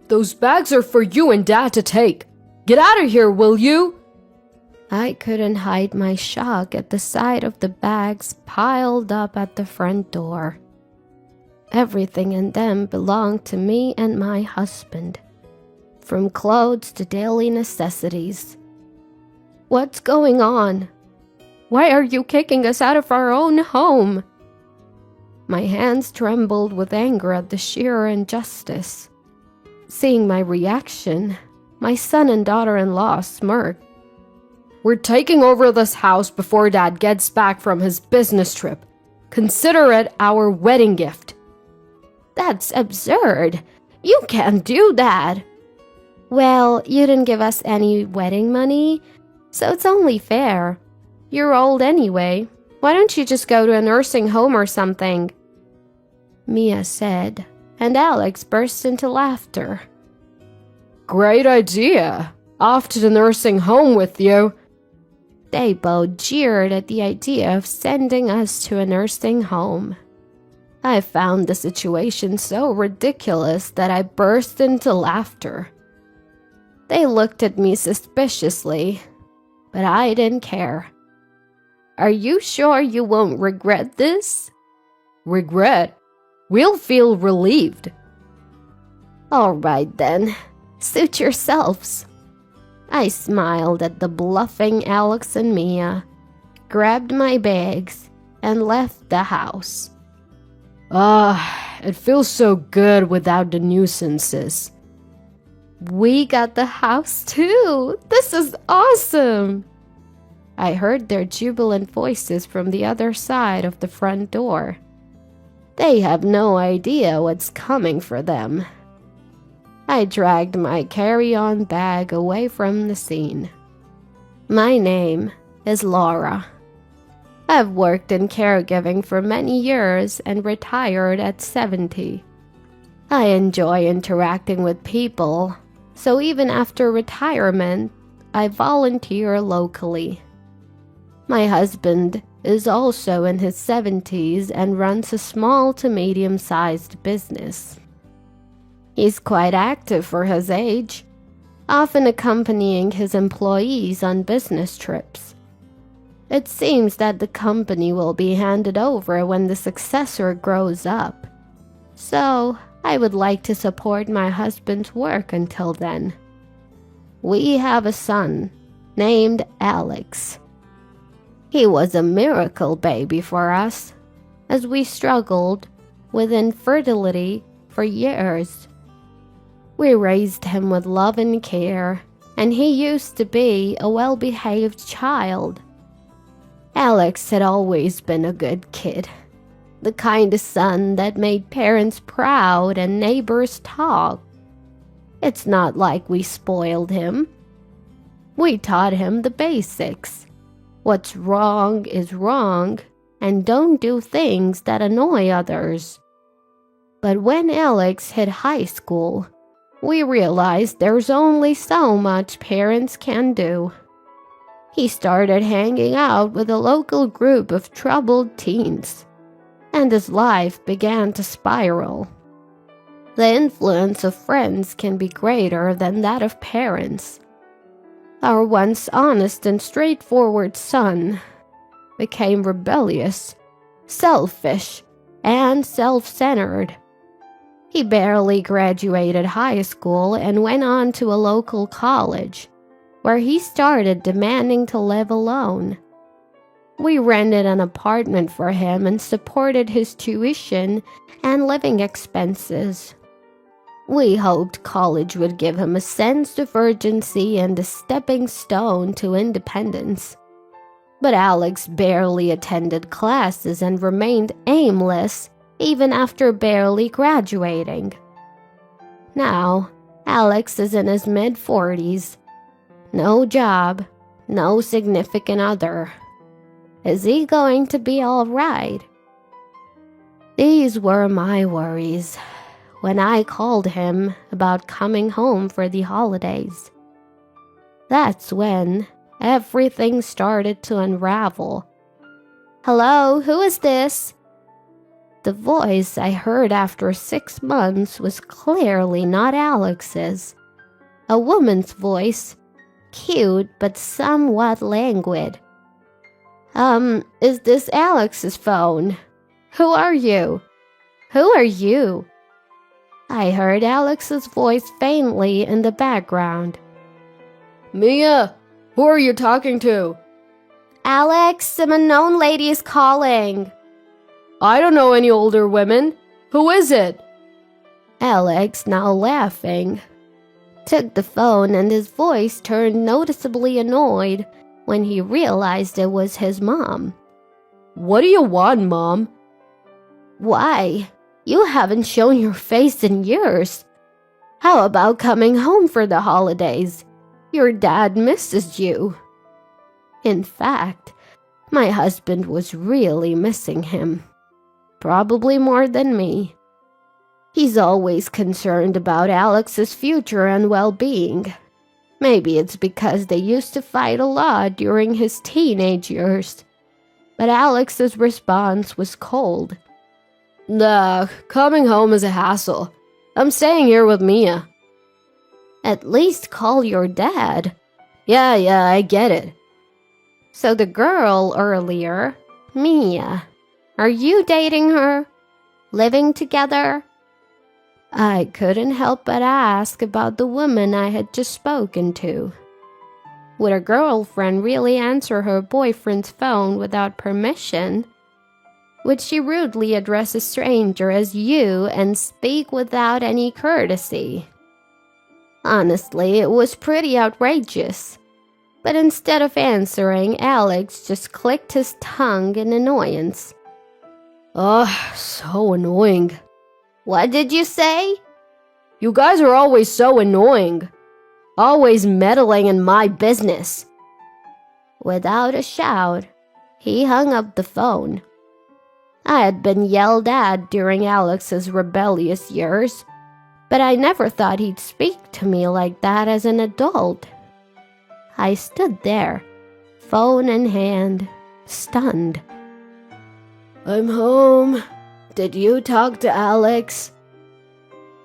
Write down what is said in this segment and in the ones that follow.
Those bags are for you and Dad to take. Get out of here, will you? I couldn't hide my shock at the sight of the bags piled up at the front door. Everything in them belonged to me and my husband, from clothes to daily necessities. What's going on? Why are you kicking us out of our own home? My hands trembled with anger at the sheer injustice. Seeing my reaction, my son and daughter-in-law smirked. We're taking over this house before Dad gets back from his business trip. Consider it our wedding gift. That's absurd. You can't do that. Well, you didn't give us any wedding money, so it's only fair. You're old anyway. Why don't you just go to a nursing home or something? Mia said, and Alex burst into laughter. Great idea. Off to the nursing home with you. They both jeered at the idea of sending us to a nursing home. I found the situation so ridiculous that I burst into laughter. They looked at me suspiciously, but I didn't care. Are you sure you won't regret this? Regret? We'll feel relieved. All right then, suit yourselves. I smiled at the bluffing Alex and Mia, grabbed my bags, and left the house. It feels so good without the nuisances. We got the house too! This is awesome! I heard their jubilant voices from the other side of the front door. They have no idea what's coming for them. I dragged my carry-on bag away from the scene. My name is Laura. I've worked in caregiving for many years and retired at 70. I enjoy interacting with people, so even after retirement, I volunteer locally. My husband is also in his 70s and runs a small to medium-sized business. He's quite active for his age, often accompanying his employees on business trips. It seems that the company will be handed over when the successor grows up, so I would like to support my husband's work until then. We have a son named Alex. He was a miracle baby for us, as we struggled with infertility for years. We raised him with love and care, and he used to be a well-behaved child. Alex had always been a good kid, the kind of son that made parents proud and neighbors talk. It's not like we spoiled him. We taught him the basics. What's wrong is wrong, and don't do things that annoy others. But when Alex hit high school, we realized there's only so much parents can do. He started hanging out with a local group of troubled teens, and his life began to spiral. The influence of friends can be greater than that of parents. Our once honest and straightforward son became rebellious, selfish, and self-centered. He barely graduated high school and went on to a local college, where he started demanding to live alone. We rented an apartment for him and supported his tuition and living expenses. We hoped college would give him a sense of urgency and a stepping stone to independence. But Alex barely attended classes and remained aimless even after barely graduating. Now, Alex is in his mid-40s. No job, no significant other. Is he going to be all right? These were my worries when I called him about coming home for the holidays. That's when everything started to unravel. Hello, who is this? The voice I heard after 6 months was clearly not Alex's. A woman's voice, cute but somewhat languid. Is this Alex's phone? Who are you? Who are you? I heard Alex's voice faintly in the background. Mia, who are you talking to? Alex, some unknown lady is calling. I don't know any older women. Who is it? Alex, now laughing, took the phone and his voice turned noticeably annoyed when he realized it was his mom. What do you want, Mom? Why? You haven't shown your face in years. How about coming home for the holidays? Your dad misses you. In fact, my husband was really missing him. Probably more than me. He's always concerned about Alex's future and well-being. Maybe it's because they used to fight a lot during his teenage years. But Alex's response was cold. Nah, coming home is a hassle. I'm staying here with Mia. At least call your dad. Yeah, I get it. So the girl earlier, Mia, are you dating her? Living together? I couldn't help but ask about the woman I had just spoken to. Would a girlfriend really answer her boyfriend's phone without permission? Would she rudely address a stranger as you and speak without any courtesy? Honestly, it was pretty outrageous. But instead of answering, Alex just clicked his tongue in annoyance. Ugh, so annoying. What did you say? You guys are always so annoying. Always meddling in my business. Without a shout, he hung up the phone. I had been yelled at during Alex's rebellious years, but I never thought he'd speak to me like that as an adult. I stood there, phone in hand, stunned. I'm home. Did you talk to Alex?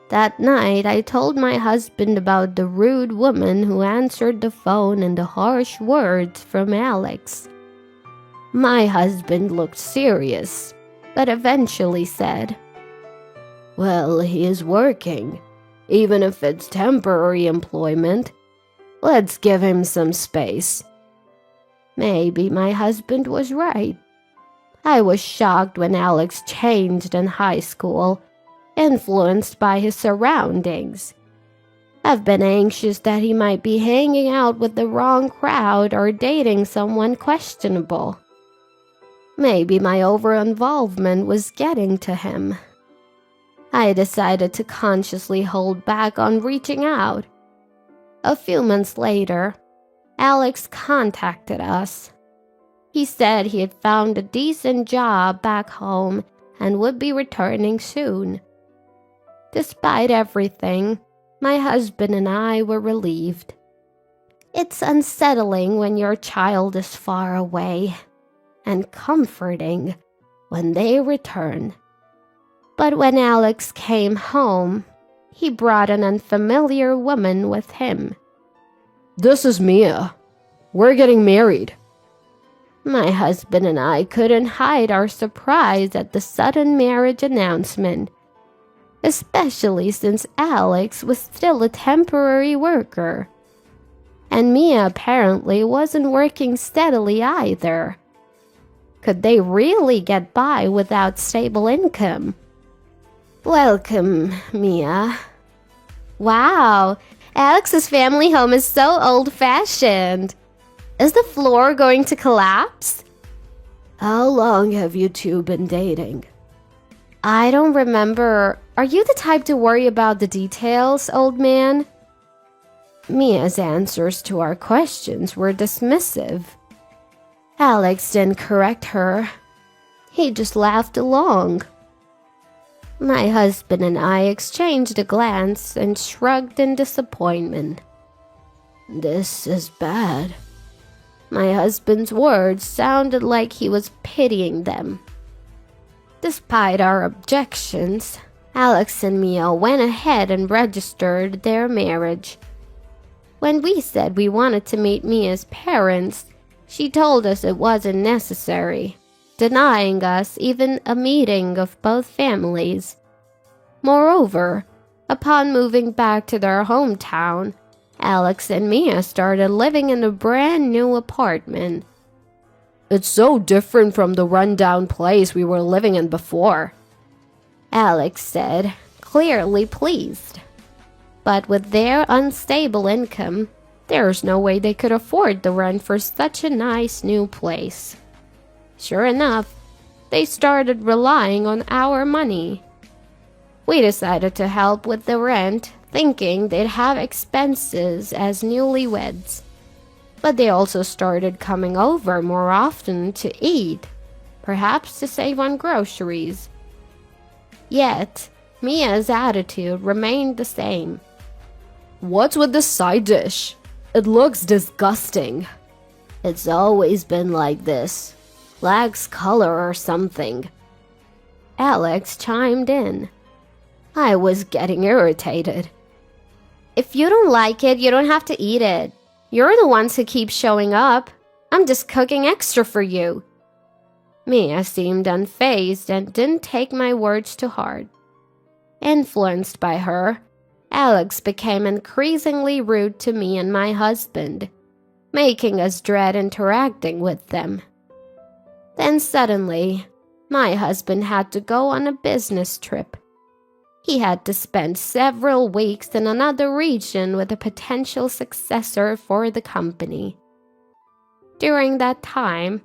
That night, I told my husband about the rude woman who answered the phone and the harsh words from Alex. My husband looked serious, but eventually said, Well, he is working, even if it's temporary employment. Let's give him some space. Maybe my husband was right. I was shocked when Alex changed in high school, influenced by his surroundings. I've been anxious that he might be hanging out with the wrong crowd or dating someone questionable. Maybe my over-involvement was getting to him. I decided to consciously hold back on reaching out. A few months later, Alex contacted us. He said he had found a decent job back home and would be returning soon. Despite everything, my husband and I were relieved. It's unsettling when your child is far away, and comforting when they return. But when Alex came home, he brought an unfamiliar woman with him. This is Mia. We're getting married. My husband and I couldn't hide our surprise at the sudden marriage announcement, especially since Alex was still a temporary worker. And Mia apparently wasn't working steadily either. Could they really get by without stable income? Welcome, Mia. Wow, Alex's family home is so old-fashioned. Is the floor going to collapse? How long have you two been dating? I don't remember. Are you the type to worry about the details, old man? Mia's answers to our questions were dismissive. Alex didn't correct her. He just laughed along. My husband and I exchanged a glance and shrugged in disappointment. This is bad. My husband's words sounded like he was pitying them. Despite our objections, Alex and Mia went ahead and registered their marriage. When we said we wanted to meet Mia's parents, she told us it wasn't necessary, denying us even a meeting of both families. Moreover, upon moving back to their hometown, Alex and Mia started living in a brand new apartment. It's so different from the rundown place we were living in before, Alex said, clearly pleased. But with their unstable income, there's no way they could afford the rent for such a nice new place. Sure enough, they started relying on our money. We decided to help with the rent, thinking they'd have expenses as newlyweds. But they also started coming over more often to eat, perhaps to save on groceries. Yet, Mia's attitude remained the same. What's with this side dish? It looks disgusting. It's always been like this. Lacks color or something. Alex chimed in. I was getting irritated. If you don't like it, you don't have to eat it. You're the ones who keep showing up. I'm just cooking extra for you. Mia seemed unfazed and didn't take my words to heart. Influenced by her, Alex became increasingly rude to me and my husband, making us dread interacting with them. Then suddenly, my husband had to go on a business trip. He had to spend several weeks in another region with a potential successor for the company. During that time,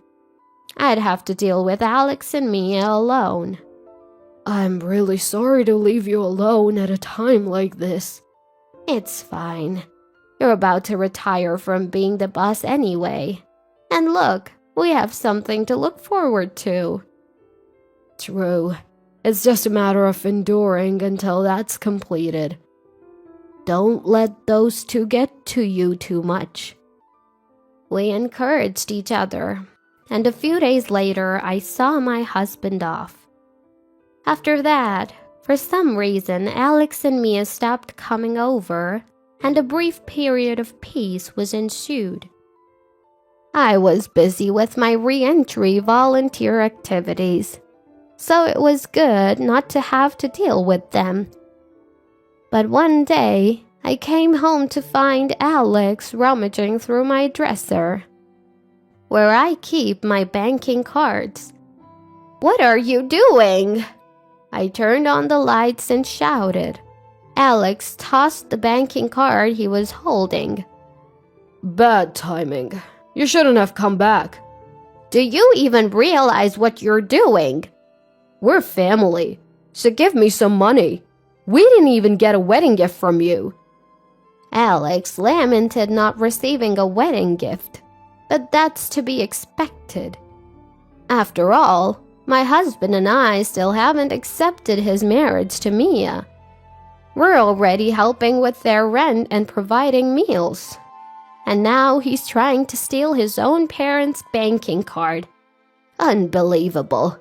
I'd have to deal with Alex and Mia alone. I'm really sorry to leave you alone at a time like this. It's fine. You're about to retire from being the boss anyway. And look, we have something to look forward to. True. It's just a matter of enduring until that's completed. Don't let those two get to you too much. We encouraged each other, and a few days later I saw my husband off. After that, for some reason, Alex and Mia stopped coming over, and a brief period of peace was ensued. I was busy with my re-entry volunteer activities, so it was good not to have to deal with them. But one day, I came home to find Alex rummaging through my dresser, where I keep my banking cards. What are you doing? I turned on the lights and shouted. Alex tossed the banking card he was holding. Bad timing. You shouldn't have come back. Do you even realize what you're doing? We're family, so give me some money. We didn't even get a wedding gift from you. Alex lamented not receiving a wedding gift, but that's to be expected. After all, my husband and I still haven't accepted his marriage to Mia. We're already helping with their rent and providing meals. And now he's trying to steal his own parents' banking card. Unbelievable.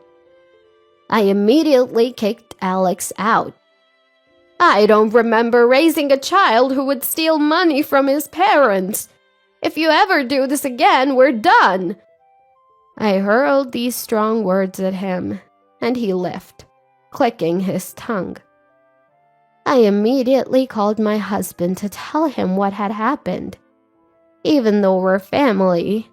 I immediately kicked Alex out. I don't remember raising a child who would steal money from his parents. If you ever do this again, we're done. I hurled these strong words at him, and he left, clicking his tongue. I immediately called my husband to tell him what had happened. Even though we're family,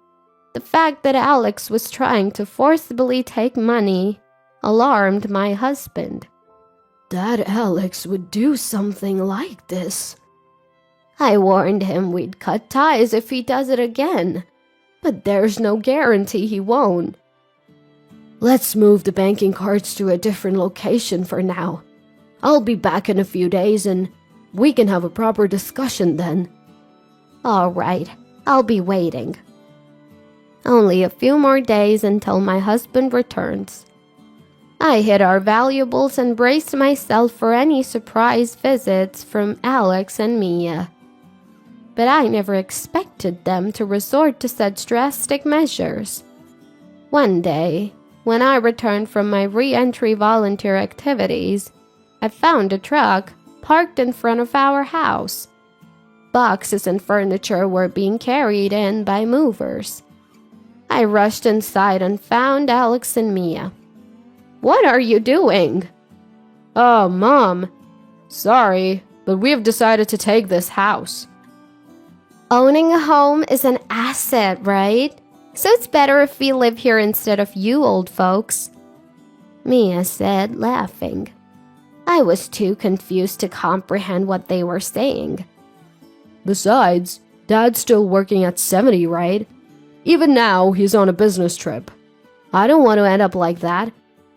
the fact that Alex was trying to forcibly take money alarmed my husband. That Alex would do something like this. I warned him we'd cut ties if he does it again, but there's no guarantee he won't. Let's move the banking cards to a different location for now. I'll be back in a few days and we can have a proper discussion then. All right, I'll be waiting. Only a few more days until my husband returns. I hid our valuables and braced myself for any surprise visits from Alex and Mia. But I never expected them to resort to such drastic measures. One day, when I returned from my re-entry volunteer activities, I found a truck parked in front of our house. Boxes and furniture were being carried in by movers. I rushed inside and found Alex and Mia. "What are you doing?" "Oh, Mom. Sorry, but we've decided to take this house." "Owning a home is an asset, right? So it's better if we live here instead of you old folks," Mia said, laughing. I was too confused to comprehend what they were saying. "Besides, Dad's still working at 70, right? Even now, he's on a business trip. I don't want to end up like that.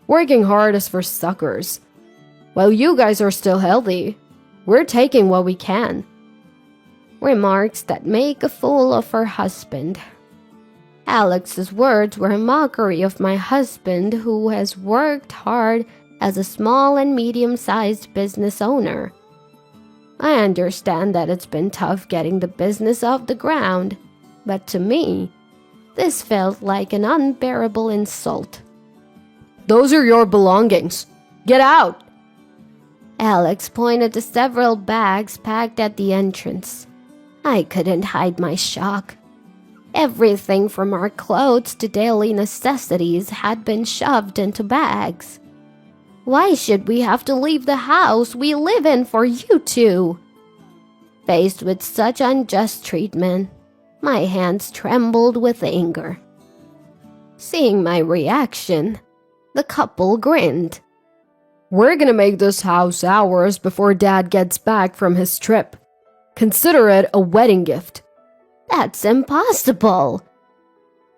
Working hard is for suckers. While you guys are still healthy, we're taking what we can." Remarks that make a fool of her husband. Alex's words were a mockery of my husband, who has worked hard as a small and medium-sized business owner. I understand that it's been tough getting the business off the ground, but to me, this felt like an unbearable insult. "Those are your belongings. Get out!" Alex pointed to several bags packed at the entrance. I couldn't hide my shock. Everything from our clothes to daily necessities had been shoved into bags. Why should we have to leave the house we live in for you two? Faced with such unjust treatment, my hands trembled with anger. Seeing my reaction, the couple grinned. "We're gonna make this house ours before Dad gets back from his trip. Consider it a wedding gift." "That's impossible."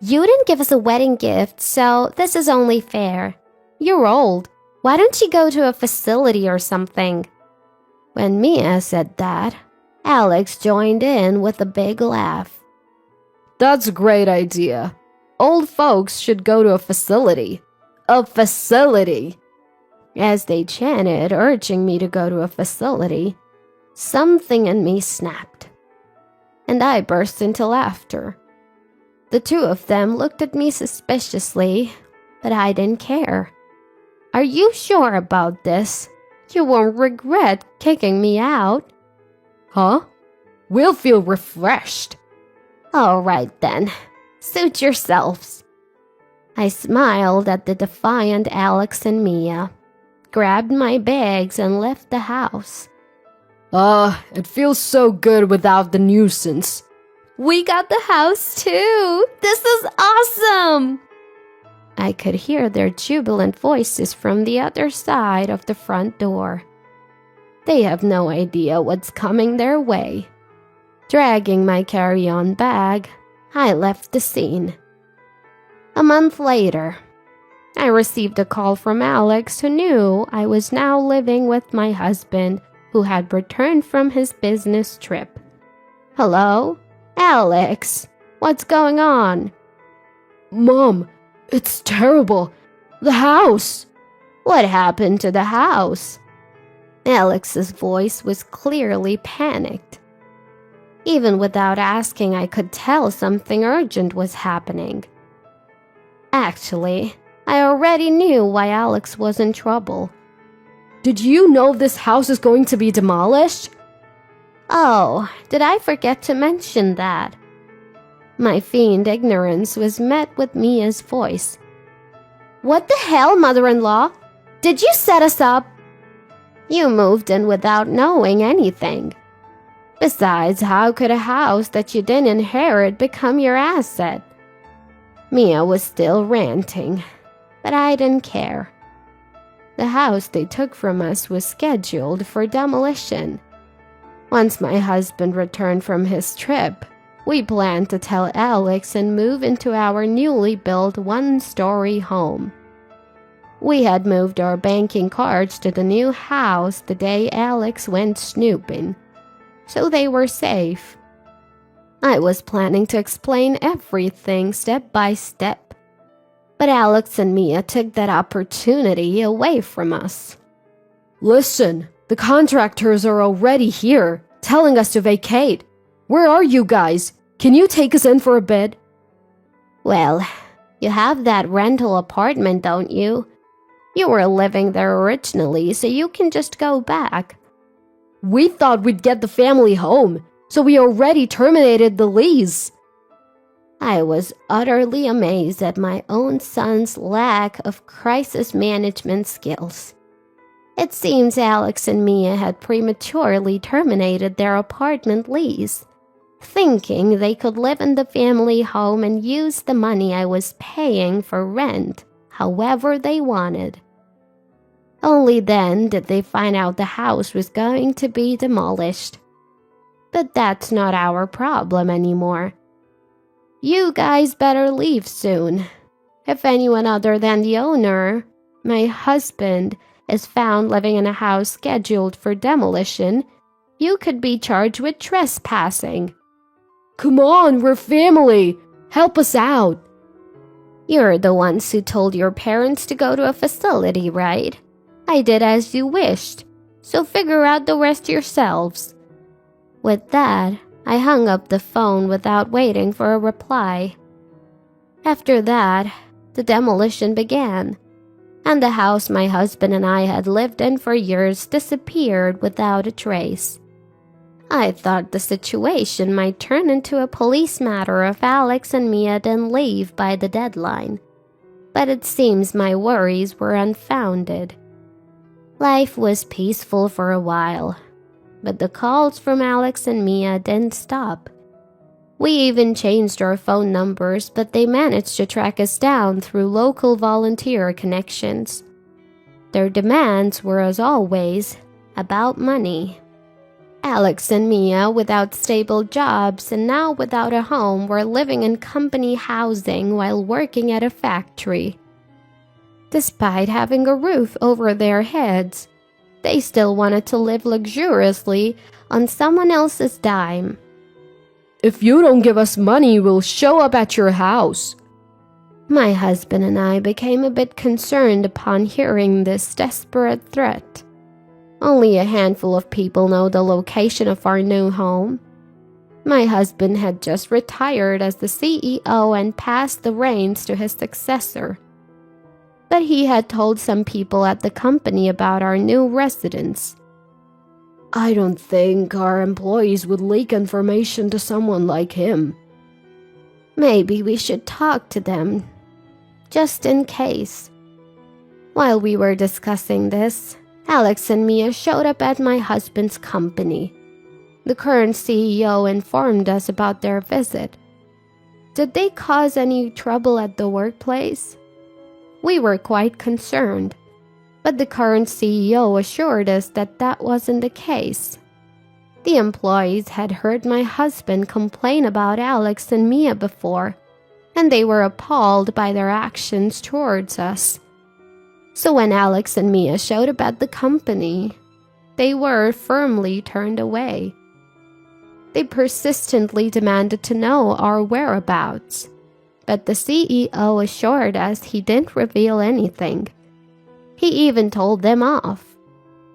"You didn't give us a wedding gift, so this is only fair. You're old. Why don't you go to a facility or something?" When Mia said that, Alex joined in with a big laugh. "That's a great idea. Old folks should go to a facility. A facility!" As they chanted, urging me to go to a facility, something in me snapped, and I burst into laughter. The two of them looked at me suspiciously, but I didn't care. "Are you sure about this? You won't regret kicking me out?" "Huh? We'll feel refreshed." "All right then, suit yourselves." I smiled at the defiant Alex and Mia, grabbed my bags and left the house. It feels so good without the nuisance." "We got the house too! This is awesome!" I could hear their jubilant voices from the other side of the front door. They have no idea what's coming their way. Dragging my carry-on bag, I left the scene. A month later, I received a call from Alex, who knew I was now living with my husband, who had returned from his business trip. "Hello? Alex, what's going on?" "Mom, it's terrible. The house." "What happened to the house?" Alex's voice was clearly panicked. Even without asking, I could tell something urgent was happening. Actually, I already knew why Alex was in trouble. "Did you know this house is going to be demolished?" Oh, did I forget to mention that? My feigned ignorance was met with Mia's voice. "What the hell, mother-in-law? Did you set us up?" "You moved in without knowing anything. Besides, how could a house that you didn't inherit become your asset?" Mia was still ranting, but I didn't care. The house they took from us was scheduled for demolition. Once my husband returned from his trip, we planned to tell Alex and move into our newly built one-story home. We had moved our banking cards to the new house the day Alex went snooping, so they were safe. I was planning to explain everything step by step, but Alex and Mia took that opportunity away from us. "Listen, the contractors are already here, telling us to vacate. Where are you guys? Can you take us in for a bit?" Well, You have that rental apartment, don't you? You were living there originally, so you can just go back. We thought we'd get the family home, so we already terminated the lease. I was utterly amazed at my own son's lack of crisis management skills. It seems Alex and Mia had prematurely terminated their apartment lease, thinking they could live in the family home and use the money I was paying for rent however they wanted. Only then did they find out the house was going to be demolished. But that's not our problem anymore. You guys better leave soon. If anyone other than the owner, my husband, is found living in a house scheduled for demolition, you could be charged with trespassing. Come on, we're family. Help us out. You're the ones who told your parents to go to a facility, right? I did as you wished, so figure out the rest yourselves. With that, I hung up the phone without waiting for a reply. After that, the demolition began, and the house my husband and I had lived in for years disappeared without a trace. I thought the situation might turn into a police matter if Alex and Mia didn't leave by the deadline, but it seems my worries were unfounded. Life was peaceful for a while, but the calls from Alex and Mia didn't stop. We even changed our phone numbers, but they managed to track us down through local volunteer connections. Their demands were, as always, about money. Alex and Mia, without stable jobs and now without a home, were living in company housing while working at a factory. Despite having a roof over their heads, they still wanted to live luxuriously on someone else's dime. If you don't give us money, we'll show up at your house. My husband and I became a bit concerned upon hearing this desperate threat. Only a handful of people know the location of our new home. My husband had just retired as the CEO and passed the reins to his successor. But he had told some people at the company about our new residence. I don't think our employees would leak information to someone like him. Maybe we should talk to them, just in case. While we were discussing this, Alex and Mia showed up at my husband's company. The current CEO informed us about their visit. Did they cause any trouble at the workplace? We were quite concerned, but the current CEO assured us that that wasn't the case. The employees had heard my husband complain about Alex and Mia before, and they were appalled by their actions towards us. So when Alex and Mia showed up at the company, they were firmly turned away. They persistently demanded to know our whereabouts, but the CEO assured us he didn't reveal anything. He even told them off,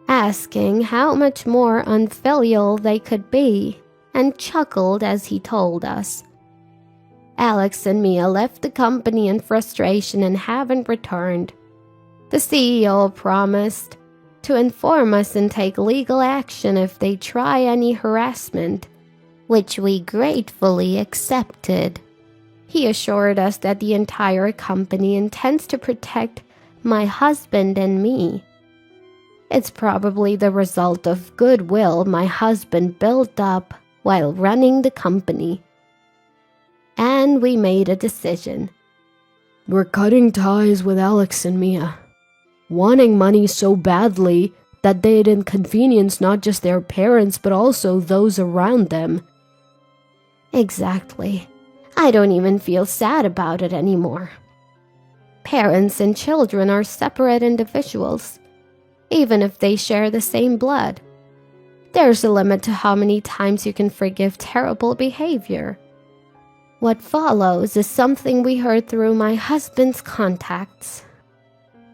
asking how much more unfilial they could be, and chuckled as he told us. Alex and Mia left the company in frustration and haven't returned. The CEO promised to inform us and take legal action if they try any harassment, which we gratefully accepted. He assured us that the entire company intends to protect my husband and me. It's probably the result of goodwill my husband built up while running the company. And we made a decision. We're cutting ties with Alex and Mia, wanting money so badly that they'd inconvenience not just their parents but also those around them. Exactly. I don't even feel sad about it anymore. Parents and children are separate individuals, even if they share the same blood. There's a limit to how many times you can forgive terrible behavior. What follows is something we heard through my husband's contacts.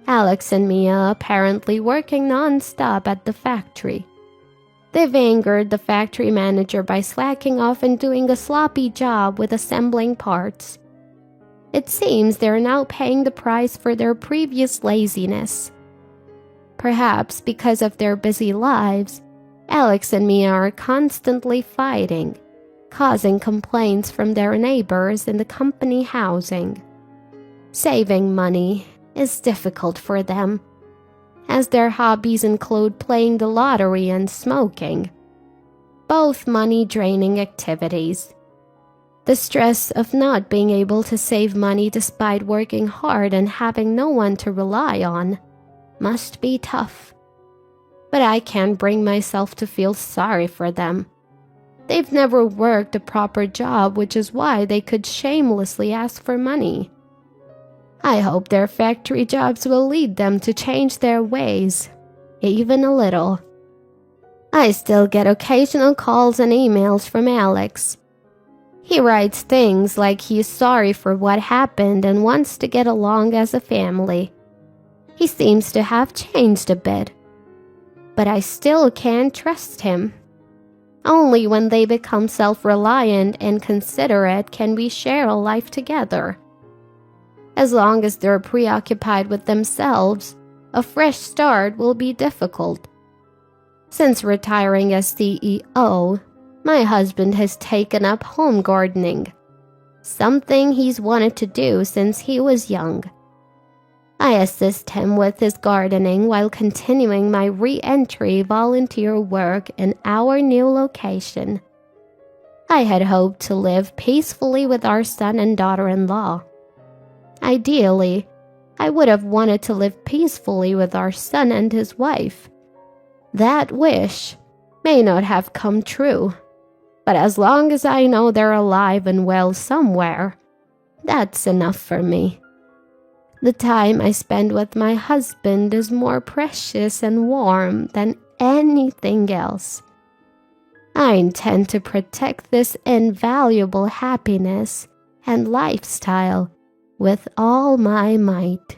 Alex and Mia apparently working non-stop at the factory. They've angered the factory manager by slacking off and doing a sloppy job with assembling parts. It seems they're now paying the price for their previous laziness. Perhaps because of their busy lives, Alex and Mia are constantly fighting, causing complaints from their neighbors in the company housing. Saving money is difficult for them, as their hobbies include playing the lottery and smoking, both money-draining activities. The stress of not being able to save money despite working hard and having no one to rely on must be tough. But I can't bring myself to feel sorry for them. They've never worked a proper job, which is why they could shamelessly ask for money. I hope their factory jobs will lead them to change their ways, even a little. I still get occasional calls and emails from Alex. He writes things like he's sorry for what happened and wants to get along as a family. He seems to have changed a bit, but I still can't trust him. Only when they become self-reliant and considerate can we share a life together. As long as they're preoccupied with themselves, a fresh start will be difficult. Since retiring as CEO, my husband has taken up home gardening, something he's wanted to do since he was young. I assist him with his gardening while continuing my re-entry volunteer work in our new location. I had hoped to live peacefully with our son and daughter-in-law. Ideally, I would have wanted to live peacefully with our son and his wife. That wish may not have come true, but as long as I know they're alive and well somewhere, that's enough for me. The time I spend with my husband is more precious and warm than anything else. I intend to protect this invaluable happiness and lifestyle with all my might.